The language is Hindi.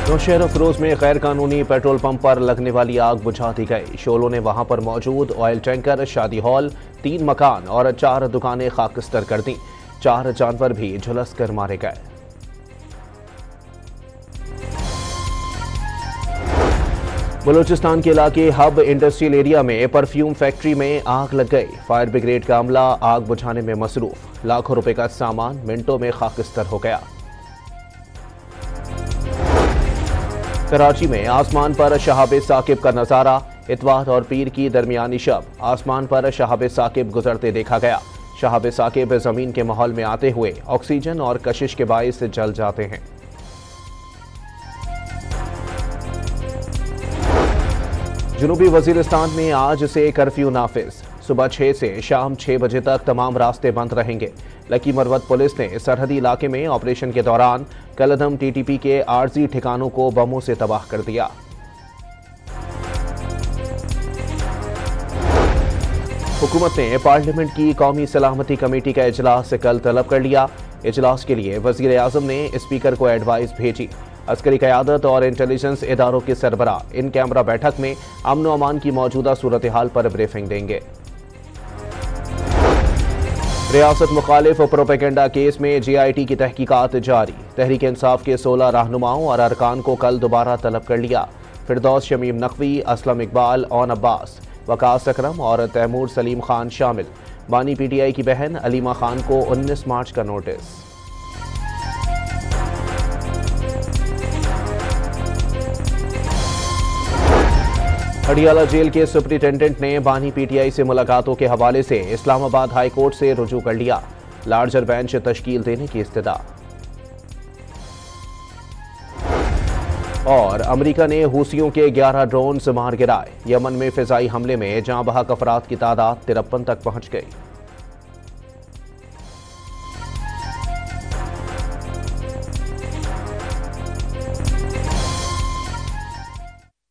नौशहर फिरोज में गैर कानूनी पेट्रोल पंप पर लगने वाली आग बुझा दी गई। शोलों ने वहां पर मौजूद ऑयल टैंकर, शादी हॉल, 3 मकान और 4 दुकानें खाकस्तर कर दी। 4 जानवर भी झुलस कर मारे गए। बलूचिस्तान के इलाके हब इंडस्ट्रियल एरिया में परफ्यूम फैक्ट्री में आग लग गई। फायर ब्रिगेड का अमला आग बुझाने में मसरूफ। लाखों रुपए का सामान मिनटों में खाकस्तर हो गया। कराची में आसमान पर शहाब साकिब का नजारा। इतवार और पीर की दरमियानी शब आसमान पर शहाब साकिब गुजरते देखा गया। शहाब साकिब जमीन के माहौल में आते हुए ऑक्सीजन और कशिश के बाइस जल जाते हैं। जनूबी वजीरिस्तान में आज से कर्फ्यू नाफिज। सुबह 6 से शाम 6 बजे तक तमाम रास्ते बंद रहेंगे। लकी मरवत पुलिस ने सरहदी इलाके में ऑपरेशन के दौरान कलदम टीटीपी के आरजी ठिकानों को बमों से तबाह कर दिया। हुकूमत ने पार्लियामेंट की कौमी सलामती कमेटी का इजलास कल तलब कर लिया। इजलास के लिए वजीर आजम ने स्पीकर को एडवाइस भेजी। अस्करी क़यादत और इंटेलिजेंस इदारों के सरबराह इन कैमरा बैठक में अमन व अमान की मौजूदा सूरत हाल पर ब्रीफिंग देंगे। रियासत मुखालिफ प्रोपेगेंडा केस में JIT की तहकीकात जारी। तहरीक इंसाफ के 16 रहनुमाओं और अरकान को कल दोबारा तलब कर लिया। फिरदौस शमीम नकवी, असलम इकबाल, ओन अब्बास, वकास अकरम और तैमूर सलीम खान शामिल। बानी PTI की बहन अलीमा खान को 19 मार्च का नोटिस। हडियाला जेल के सुप्रिंटेंडेंट ने बानी PTI से मुलाकातों के हवाले से इस्लामाबाद हाई कोर्ट से रुजू कर लिया। लार्जर बेंच तश्कील देने की इस्तदा। और अमेरिका ने हूसियों के 11 ड्रोन मार गिराए। यमन में फिजाई हमले में जाँ बहक अफराद की तादाद 53 तक पहुंच गई।